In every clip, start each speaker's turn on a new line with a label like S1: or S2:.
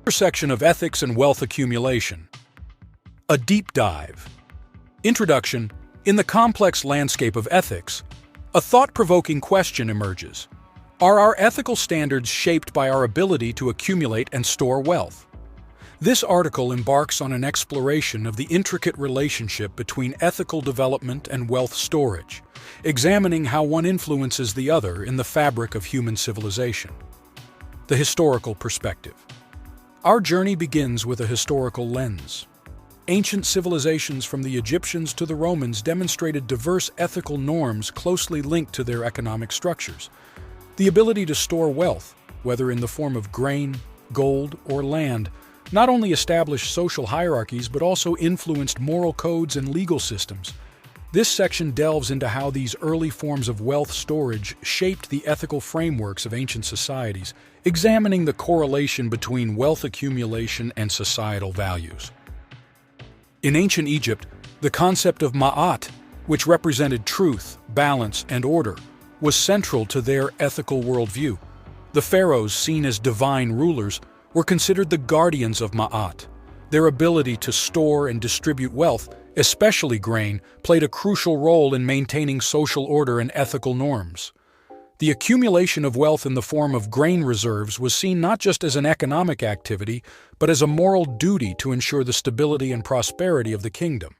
S1: Intersection of ethics and wealth accumulation. A deep dive. Introduction. In the complex landscape of ethics, a thought-provoking question emerges. Are our ethical standards shaped by our ability to accumulate and store wealth? This article embarks on an exploration of the intricate relationship between ethical development and wealth storage, examining how one influences the other in the fabric of human civilization. The historical perspective. Our journey begins with a historical lens. Ancient civilizations from the Egyptians to the Romans demonstrated diverse ethical norms closely linked to their economic structures. The ability to store wealth, whether in the form of grain, gold, or land, not only established social hierarchies but also influenced moral codes and legal systems. This section delves into how these early forms of wealth storage shaped the ethical frameworks of ancient societies, examining the correlation between wealth accumulation and societal values. In ancient Egypt, the concept of ma'at, which represented truth, balance, and order, was central to their ethical worldview. The pharaohs, seen as divine rulers, were considered the guardians of ma'at. Their ability to store and distribute wealth, especially grain, played a crucial role in maintaining social order and ethical norms. The accumulation of wealth in the form of grain reserves was seen not just as an economic activity, but as a moral duty to ensure the stability and prosperity of the kingdom.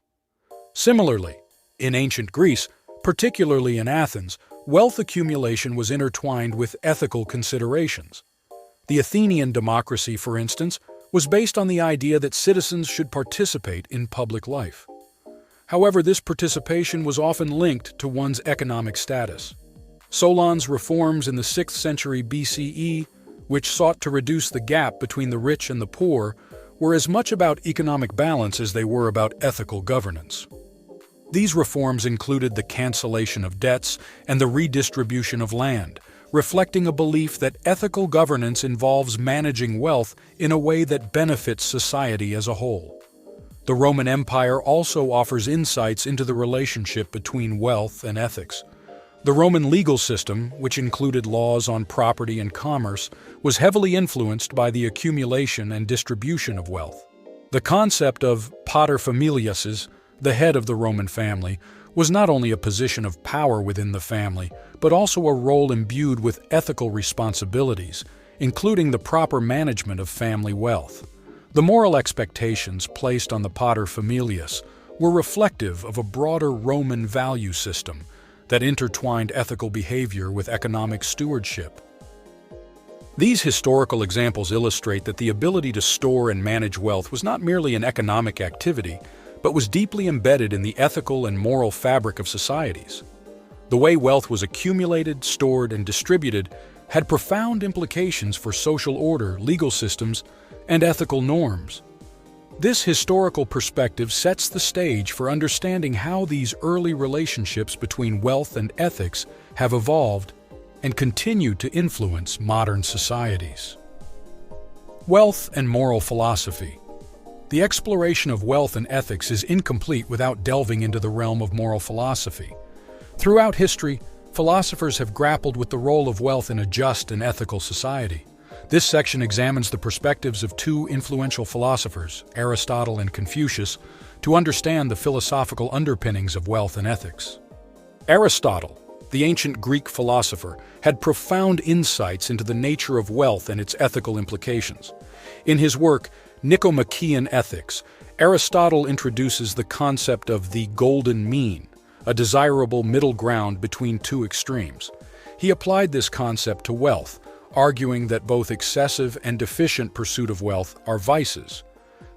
S1: Similarly, in ancient Greece, particularly in Athens, wealth accumulation was intertwined with ethical considerations. The Athenian democracy, for instance, was based on the idea that citizens should participate in public life. However, this participation was often linked to one's economic status. Solon's reforms in the 6th century BCE, which sought to reduce the gap between the rich and the poor, were as much about economic balance as they were about ethical governance. These reforms included the cancellation of debts and the redistribution of land, reflecting a belief that ethical governance involves managing wealth in a way that benefits society as a whole. The Roman Empire also offers insights into the relationship between wealth and ethics. The Roman legal system, which included laws on property and commerce, was heavily influenced by the accumulation and distribution of wealth. The concept of paterfamilias, the head of the Roman family, was not only a position of power within the family, but also a role imbued with ethical responsibilities, including the proper management of family wealth. The moral expectations placed on the paterfamilias were reflective of a broader Roman value system that intertwined ethical behavior with economic stewardship. These historical examples illustrate that the ability to store and manage wealth was not merely an economic activity, but was deeply embedded in the ethical and moral fabric of societies. The way wealth was accumulated, stored, and distributed had profound implications for social order, legal systems, and ethical norms. This historical perspective sets the stage for understanding how these early relationships between wealth and ethics have evolved and continue to influence modern societies. Wealth and moral philosophy. The exploration of wealth and ethics is incomplete without delving into the realm of moral philosophy. Throughout history, philosophers have grappled with the role of wealth in a just and ethical society. This section examines the perspectives of two influential philosophers, Aristotle and Confucius, to understand the philosophical underpinnings of wealth and ethics. Aristotle, the ancient Greek philosopher, had profound insights into the nature of wealth and its ethical implications. In his work, Nicomachean Ethics, Aristotle introduces the concept of the golden mean, a desirable middle ground between two extremes. He applied this concept to wealth, arguing that both excessive and deficient pursuit of wealth are vices.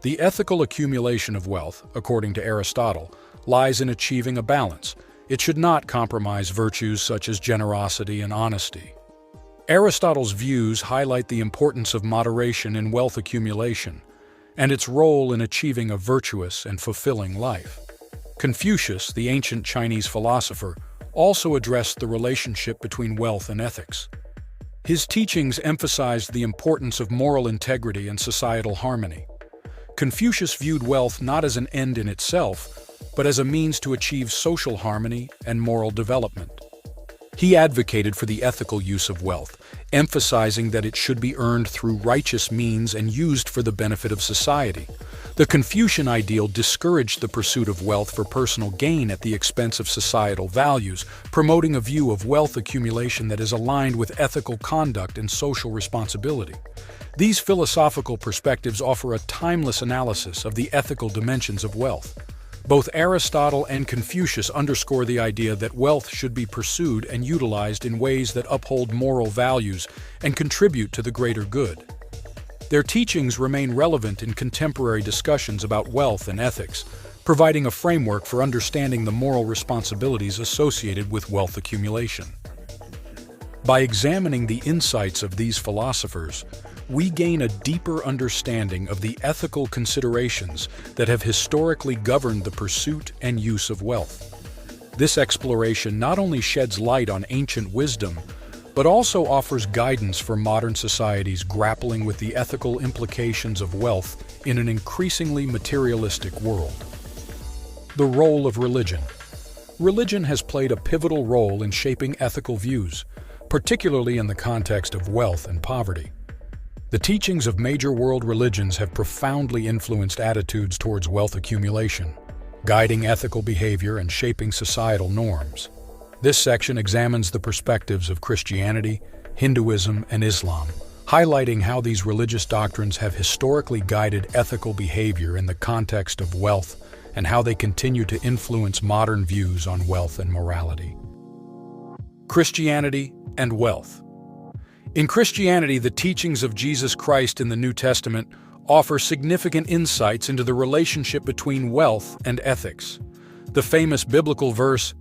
S1: The ethical accumulation of wealth, according to Aristotle, lies in achieving a balance. It should not compromise virtues such as generosity and honesty. Aristotle's views highlight the importance of moderation in wealth accumulation and its role in achieving a virtuous and fulfilling life. Confucius, the ancient Chinese philosopher, also addressed the relationship between wealth and ethics. His teachings emphasized the importance of moral integrity and societal harmony. Confucius viewed wealth not as an end in itself, but as a means to achieve social harmony and moral development. He advocated for the ethical use of wealth, emphasizing that it should be earned through righteous means and used for the benefit of society. The Confucian ideal discouraged the pursuit of wealth for personal gain at the expense of societal values, promoting a view of wealth accumulation that is aligned with ethical conduct and social responsibility. These philosophical perspectives offer a timeless analysis of the ethical dimensions of wealth. Both Aristotle and Confucius underscore the idea that wealth should be pursued and utilized in ways that uphold moral values and contribute to the greater good. Their teachings remain relevant in contemporary discussions about wealth and ethics, providing a framework for understanding the moral responsibilities associated with wealth accumulation. By examining the insights of these philosophers, we gain a deeper understanding of the ethical considerations that have historically governed the pursuit and use of wealth. This exploration not only sheds light on ancient wisdom, but also offers guidance for modern societies grappling with the ethical implications of wealth in an increasingly materialistic world. The role of religion. Religion has played a pivotal role in shaping ethical views, particularly in the context of wealth and poverty. The teachings of major world religions have profoundly influenced attitudes towards wealth accumulation, guiding ethical behavior and shaping societal norms. This section examines the perspectives of Christianity, Hinduism, and Islam, highlighting how these religious doctrines have historically guided ethical behavior in the context of wealth and how they continue to influence modern views on wealth and morality. Christianity and wealth. In Christianity, the teachings of Jesus Christ in the New Testament offer significant insights into the relationship between wealth and ethics. The famous biblical verse,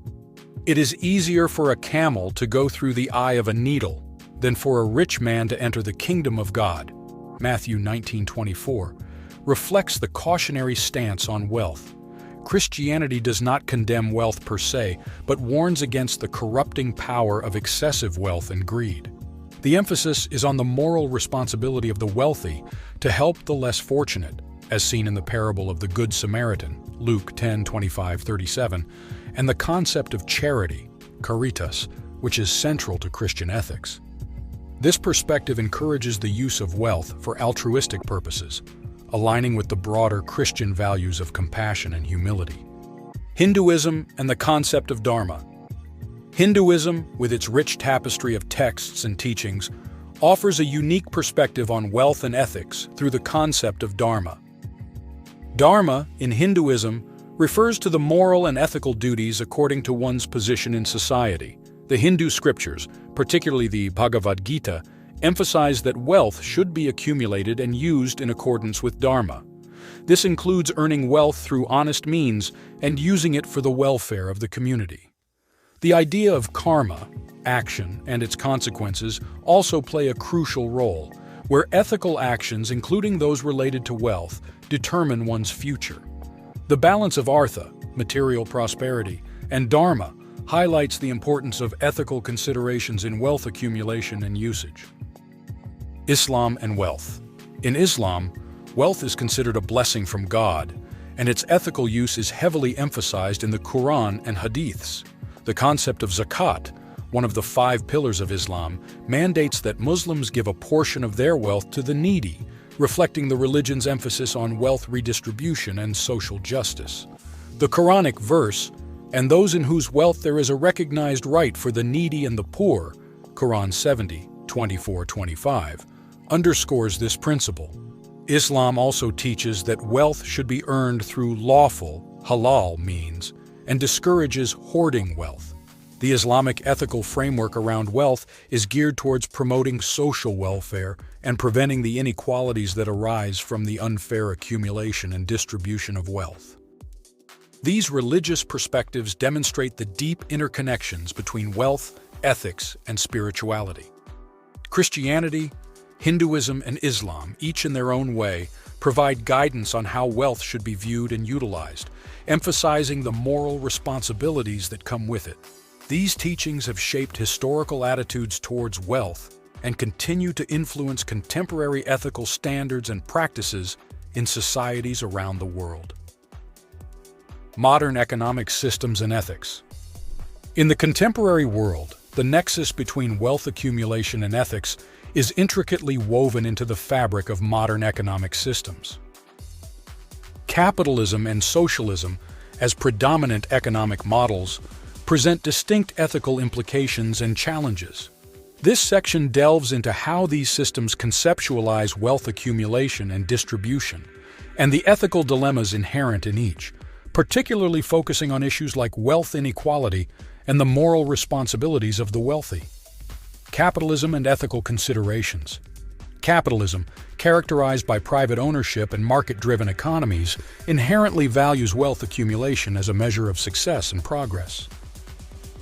S1: "It is easier for a camel to go through the eye of a needle than for a rich man to enter the kingdom of God," Matthew 19:24, reflects the cautionary stance on wealth. Christianity does not condemn wealth per se, but warns against the corrupting power of excessive wealth and greed. The emphasis is on the moral responsibility of the wealthy to help the less fortunate, as seen in the parable of the Good Samaritan, Luke 10:25-37, and the concept of charity, caritas, which is central to Christian ethics. This perspective encourages the use of wealth for altruistic purposes, aligning with the broader Christian values of compassion and humility. Hinduism and the concept of dharma. Hinduism, with its rich tapestry of texts and teachings, offers a unique perspective on wealth and ethics through the concept of dharma. Dharma, in Hinduism, refers to the moral and ethical duties according to one's position in society. The Hindu scriptures, particularly the Bhagavad Gita, emphasize that wealth should be accumulated and used in accordance with dharma. This includes earning wealth through honest means and using it for the welfare of the community. The idea of karma, action, and its consequences also play a crucial role, where ethical actions, including those related to wealth, determine one's future. The balance of artha, material prosperity, and dharma highlights the importance of ethical considerations in wealth accumulation and usage. Islam and wealth. In Islam, wealth is considered a blessing from God, and its ethical use is heavily emphasized in the Quran and Hadiths. The concept of zakat, one of the 5 pillars of Islam, mandates that Muslims give a portion of their wealth to the needy, reflecting the religion's emphasis on wealth redistribution and social justice. The Quranic verse, "And those in whose wealth there is a recognized right for the needy and the poor," Quran 70:24-25, underscores this principle. Islam also teaches that wealth should be earned through lawful, halal means, and discourages hoarding wealth. The Islamic ethical framework around wealth is geared towards promoting social welfare and preventing the inequalities that arise from the unfair accumulation and distribution of wealth. These religious perspectives demonstrate the deep interconnections between wealth, ethics, and spirituality. Christianity, Hinduism, and Islam, each in their own way, provide guidance on how wealth should be viewed and utilized, emphasizing the moral responsibilities that come with it. These teachings have shaped historical attitudes towards wealth and continue to influence contemporary ethical standards and practices in societies around the world. Modern economic systems and ethics. In the contemporary world, the nexus between wealth accumulation and ethics is intricately woven into the fabric of modern economic systems. Capitalism and socialism, as predominant economic models, present distinct ethical implications and challenges. This section delves into how these systems conceptualize wealth accumulation and distribution, and the ethical dilemmas inherent in each, particularly focusing on issues like wealth inequality and the moral responsibilities of the wealthy. Capitalism and ethical considerations. Capitalism, characterized by private ownership and market-driven economies, inherently values wealth accumulation as a measure of success and progress.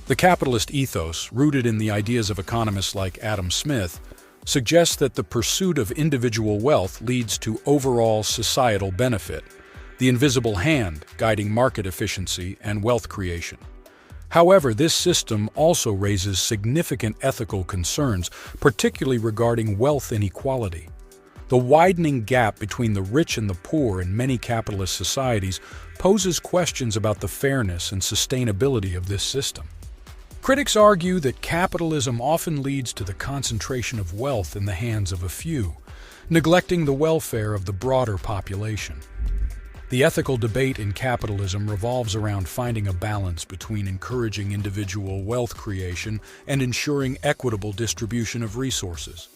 S1: The capitalist ethos, rooted in the ideas of economists like Adam Smith, suggests that the pursuit of individual wealth leads to overall societal benefit, the invisible hand guiding market efficiency and wealth creation. However, this system also raises significant ethical concerns, particularly regarding wealth inequality. The widening gap between the rich and the poor in many capitalist societies poses questions about the fairness and sustainability of this system. Critics argue that capitalism often leads to the concentration of wealth in the hands of a few, neglecting the welfare of the broader population. The ethical debate in capitalism revolves around finding a balance between encouraging individual wealth creation and ensuring equitable distribution of resources.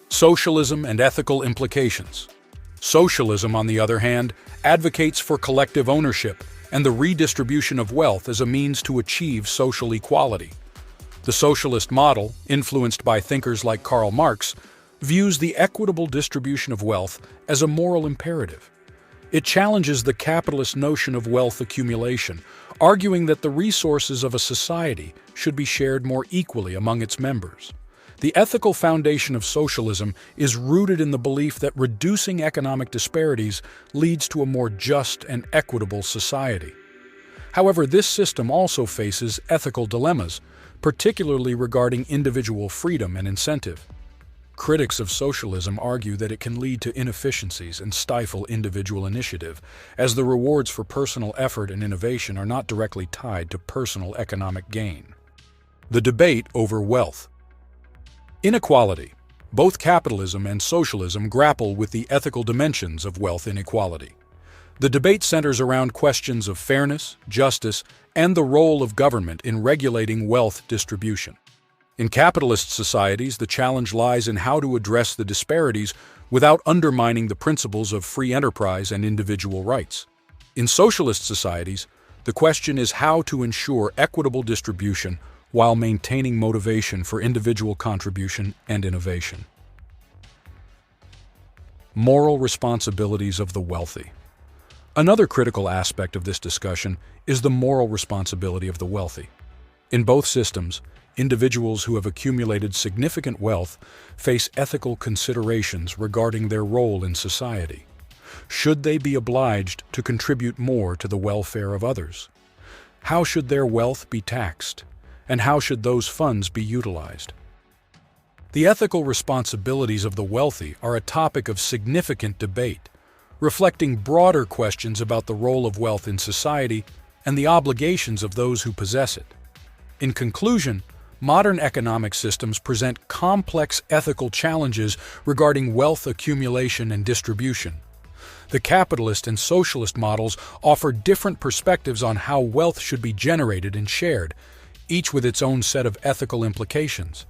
S1: Socialism and ethical implications. Socialism, on the other hand, advocates for collective ownership and the redistribution of wealth as a means to achieve social equality. The socialist model, influenced by thinkers like Karl Marx, views the equitable distribution of wealth as a moral imperative. It challenges the capitalist notion of wealth accumulation, arguing that the resources of a society should be shared more equally among its members. The ethical foundation of socialism is rooted in the belief that reducing economic disparities leads to a more just and equitable society. However, this system also faces ethical dilemmas, particularly regarding individual freedom and incentive. Critics of socialism argue that it can lead to inefficiencies and stifle individual initiative, as the rewards for personal effort and innovation are not directly tied to personal economic gain. The debate over wealth. Inequality. Both capitalism and socialism grapple with the ethical dimensions of wealth inequality. The debate centers around questions of fairness, justice, and the role of government in regulating wealth distribution. In capitalist societies, the challenge lies in how to address the disparities without undermining the principles of free enterprise and individual rights. In socialist societies, the question is how to ensure equitable distribution while maintaining motivation for individual contribution and innovation. Moral responsibilities of the wealthy. Another critical aspect of this discussion is the moral responsibility of the wealthy. In both systems, individuals who have accumulated significant wealth face ethical considerations regarding their role in society. Should they be obliged to contribute more to the welfare of others? How should their wealth be taxed? And how should those funds be utilized? The ethical responsibilities of the wealthy are a topic of significant debate, reflecting broader questions about the role of wealth in society and the obligations of those who possess it. In conclusion, modern economic systems present complex ethical challenges regarding wealth accumulation and distribution. The capitalist and socialist models offer different perspectives on how wealth should be generated and shared, each with its own set of ethical implications.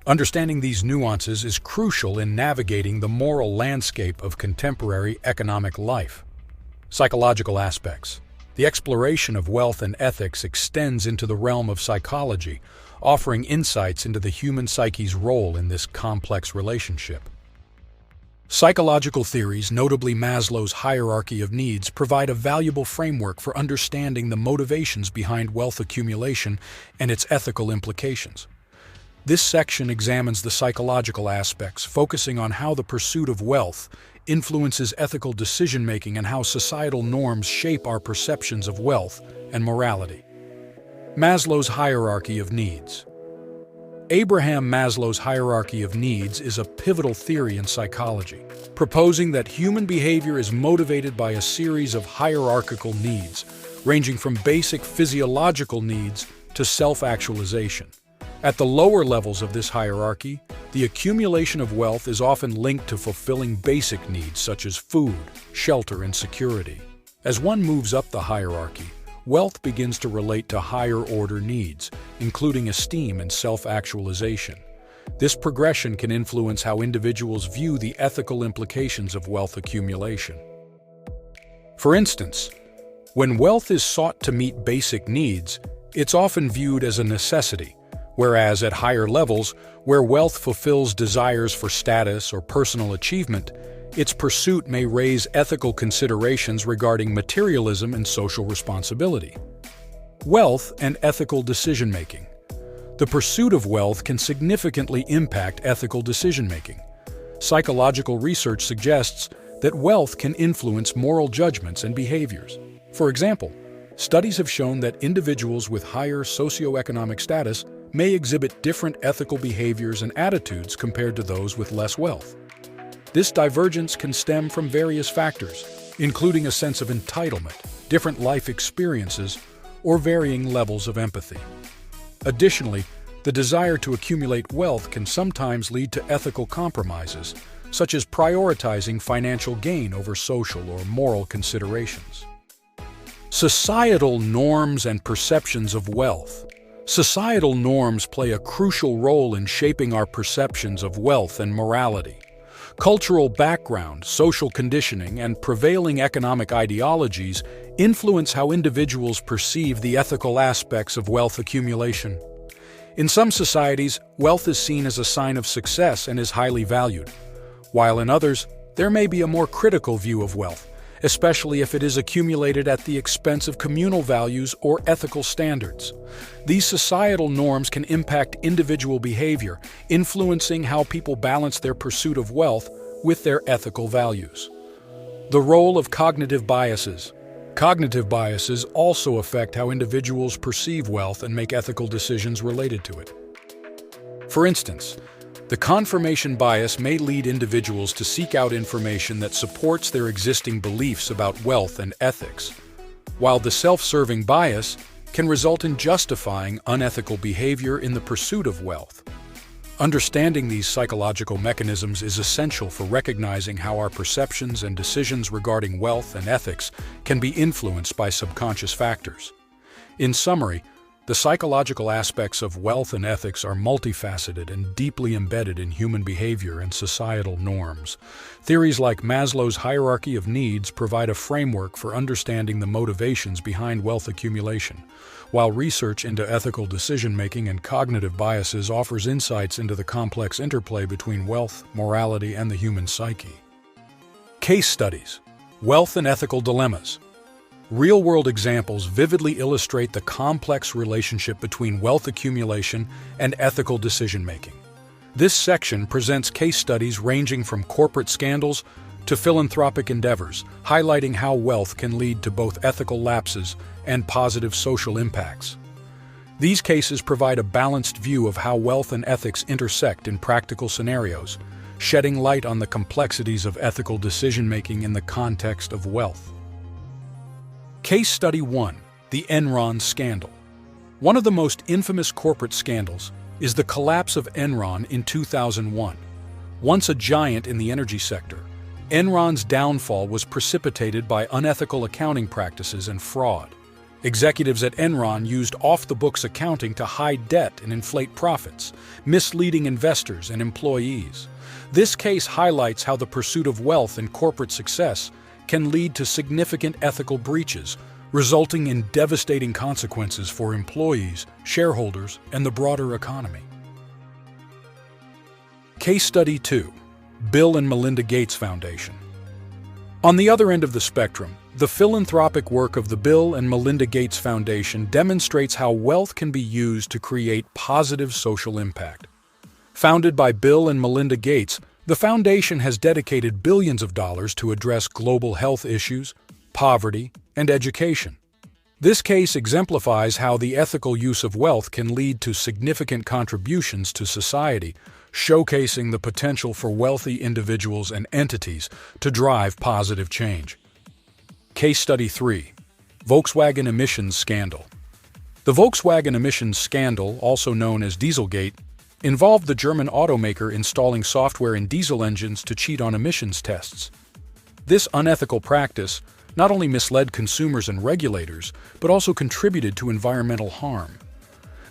S1: Understanding these nuances is crucial in navigating the moral landscape of contemporary economic life. Psychological aspects. The exploration of wealth and ethics extends into the realm of psychology, offering insights into the human psyche's role in this complex relationship. Psychological theories, notably Maslow's hierarchy of needs, provide a valuable framework for understanding the motivations behind wealth accumulation and its ethical implications. This section examines the psychological aspects, focusing on how the pursuit of wealth influences ethical decision-making and how societal norms shape our perceptions of wealth and morality. Maslow's hierarchy of needs. Abraham Maslow's hierarchy of needs is a pivotal theory in psychology, proposing that human behavior is motivated by a series of hierarchical needs, ranging from basic physiological needs to self-actualization. At the lower levels of this hierarchy, the accumulation of wealth is often linked to fulfilling basic needs such as food, shelter, and security. As one moves up the hierarchy, wealth begins to relate to higher-order needs, including esteem and self-actualization. This progression can influence how individuals view the ethical implications of wealth accumulation. For instance, when wealth is sought to meet basic needs, it's often viewed as a necessity, whereas at higher levels, where wealth fulfills desires for status or personal achievement, its pursuit may raise ethical considerations regarding materialism and social responsibility. Wealth and ethical decision-making. The pursuit of wealth can significantly impact ethical decision-making. Psychological research suggests that wealth can influence moral judgments and behaviors. For example, studies have shown that individuals with higher socioeconomic status may exhibit different ethical behaviors and attitudes compared to those with less wealth. This divergence can stem from various factors, including a sense of entitlement, different life experiences, or varying levels of empathy. Additionally, the desire to accumulate wealth can sometimes lead to ethical compromises, such as prioritizing financial gain over social or moral considerations. Societal norms and perceptions of wealth. Societal norms play a crucial role in shaping our perceptions of wealth and morality. Cultural background, social conditioning, and prevailing economic ideologies influence how individuals perceive the ethical aspects of wealth accumulation. In some societies, wealth is seen as a sign of success and is highly valued, while in others, there may be a more critical view of wealth, especially if it is accumulated at the expense of communal values or ethical standards. These societal norms can impact individual behavior, influencing how people balance their pursuit of wealth with their ethical values. The role of cognitive biases. Cognitive biases also affect how individuals perceive wealth and make ethical decisions related to it. For instance, the confirmation bias may lead individuals to seek out information that supports their existing beliefs about wealth and ethics, while the self-serving bias can result in justifying unethical behavior in the pursuit of wealth. Understanding these psychological mechanisms is essential for recognizing how our perceptions and decisions regarding wealth and ethics can be influenced by subconscious factors. In summary, the psychological aspects of wealth and ethics are multifaceted and deeply embedded in human behavior and societal norms. Theories like Maslow's hierarchy of needs provide a framework for understanding the motivations behind wealth accumulation, while research into ethical decision-making and cognitive biases offers insights into the complex interplay between wealth, morality, and the human psyche. Case studies. Wealth and ethical dilemmas. Real-world examples vividly illustrate the complex relationship between wealth accumulation and ethical decision-making. This section presents case studies ranging from corporate scandals to philanthropic endeavors, highlighting how wealth can lead to both ethical lapses and positive social impacts. These cases provide a balanced view of how wealth and ethics intersect in practical scenarios, shedding light on the complexities of ethical decision-making in the context of wealth. Case Study 1. The Enron Scandal. One of the most infamous corporate scandals is the collapse of Enron in 2001. Once a giant in the energy sector, Enron's downfall was precipitated by unethical accounting practices and fraud. Executives at Enron used off-the-books accounting to hide debt and inflate profits, misleading investors and employees. This case highlights how the pursuit of wealth and corporate success can lead to significant ethical breaches, resulting in devastating consequences for employees, shareholders, and the broader economy. Case Study 2. Bill and Melinda Gates Foundation. On the other end of the spectrum, the philanthropic work of the Bill and Melinda Gates Foundation demonstrates how wealth can be used to create positive social impact. Founded by Bill and Melinda Gates, the foundation has dedicated billions of dollars to address global health issues, poverty, and education. This case exemplifies how the ethical use of wealth can lead to significant contributions to society, showcasing the potential for wealthy individuals and entities to drive positive change. Case Study 3. Volkswagen Emissions Scandal. The Volkswagen emissions scandal, also known as Dieselgate, involved the German automaker installing software in diesel engines to cheat on emissions tests. This unethical practice not only misled consumers and regulators, but also contributed to environmental harm.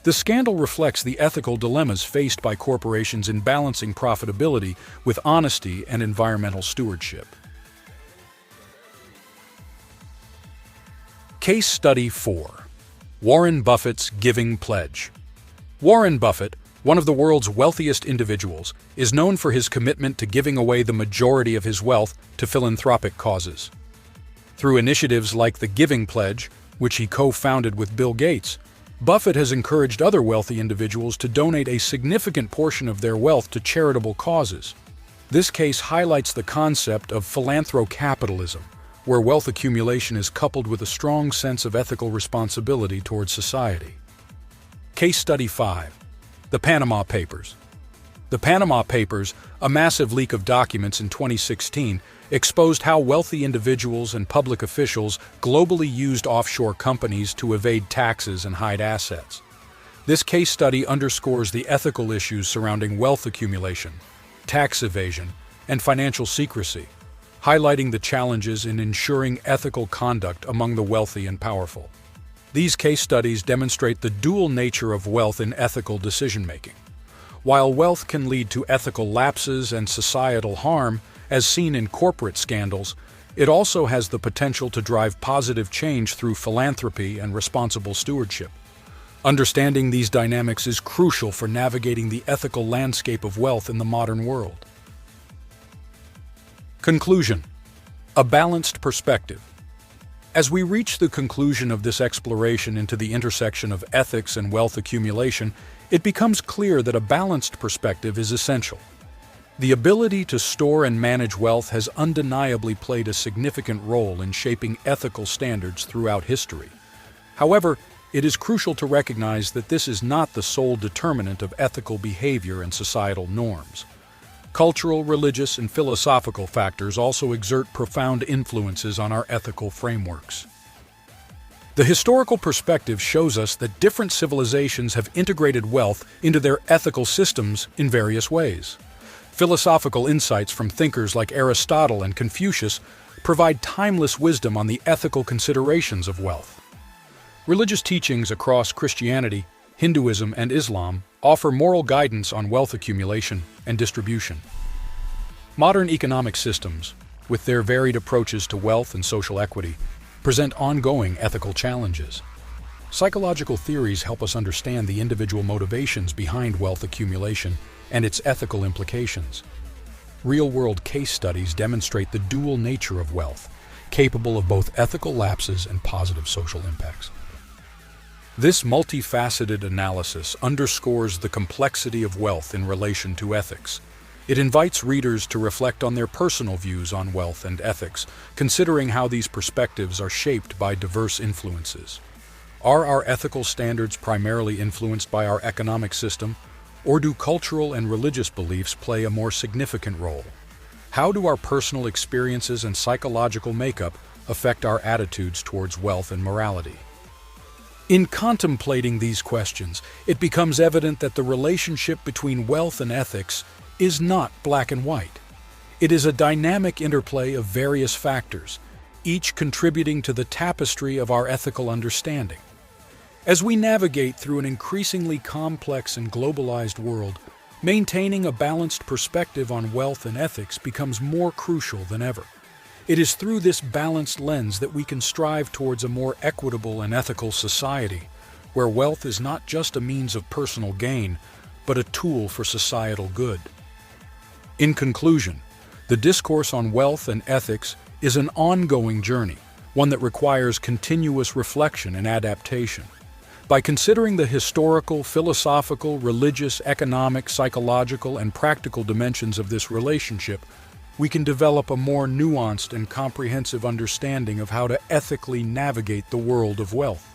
S1: The scandal reflects the ethical dilemmas faced by corporations in balancing profitability with honesty and environmental stewardship. Case Study 4. Warren Buffett's Giving Pledge. Warren Buffett, one of the world's wealthiest individuals, is known for his commitment to giving away the majority of his wealth to philanthropic causes. Through initiatives like the Giving Pledge, which he co-founded with Bill Gates, Buffett has encouraged other wealthy individuals to donate a significant portion of their wealth to charitable causes. This case highlights the concept of philanthrocapitalism, where wealth accumulation is coupled with a strong sense of ethical responsibility towards society. Case Study 5. The Panama Papers. The Panama Papers, a massive leak of documents in 2016, exposed how wealthy individuals and public officials globally used offshore companies to evade taxes and hide assets. This case study underscores the ethical issues surrounding wealth accumulation, tax evasion, and financial secrecy, highlighting the challenges in ensuring ethical conduct among the wealthy and powerful. These case studies demonstrate the dual nature of wealth in ethical decision-making. While wealth can lead to ethical lapses and societal harm, as seen in corporate scandals, it also has the potential to drive positive change through philanthropy and responsible stewardship. Understanding these dynamics is crucial for navigating the ethical landscape of wealth in the modern world. Conclusion: a balanced perspective. As we reach the conclusion of this exploration into the intersection of ethics and wealth accumulation, it becomes clear that a balanced perspective is essential. The ability to store and manage wealth has undeniably played a significant role in shaping ethical standards throughout history. However, it is crucial to recognize that this is not the sole determinant of ethical behavior and societal norms. Cultural, religious, and philosophical factors also exert profound influences on our ethical frameworks. The historical perspective shows us that different civilizations have integrated wealth into their ethical systems in various ways. Philosophical insights from thinkers like Aristotle and Confucius provide timeless wisdom on the ethical considerations of wealth. Religious teachings across Christianity, Hinduism, and Islam offer moral guidance on wealth accumulation and distribution. Modern economic systems, with their varied approaches to wealth and social equity, present ongoing ethical challenges. Psychological theories help us understand the individual motivations behind wealth accumulation and its ethical implications. Real-world case studies demonstrate the dual nature of wealth, capable of both ethical lapses and positive social impacts. This multifaceted analysis underscores the complexity of wealth in relation to ethics. It invites readers to reflect on their personal views on wealth and ethics, considering how these perspectives are shaped by diverse influences. Are our ethical standards primarily influenced by our economic system, or do cultural and religious beliefs play a more significant role? How do our personal experiences and psychological makeup affect our attitudes towards wealth and morality? In contemplating these questions, it becomes evident that the relationship between wealth and ethics is not black and white. It is a dynamic interplay of various factors, each contributing to the tapestry of our ethical understanding. As we navigate through an increasingly complex and globalized world, maintaining a balanced perspective on wealth and ethics becomes more crucial than ever. It is through this balanced lens that we can strive towards a more equitable and ethical society, where wealth is not just a means of personal gain, but a tool for societal good. In conclusion, the discourse on wealth and ethics is an ongoing journey, one that requires continuous reflection and adaptation. By considering the historical, philosophical, religious, economic, psychological, and practical dimensions of this relationship, we can develop a more nuanced and comprehensive understanding of how to ethically navigate the world of wealth.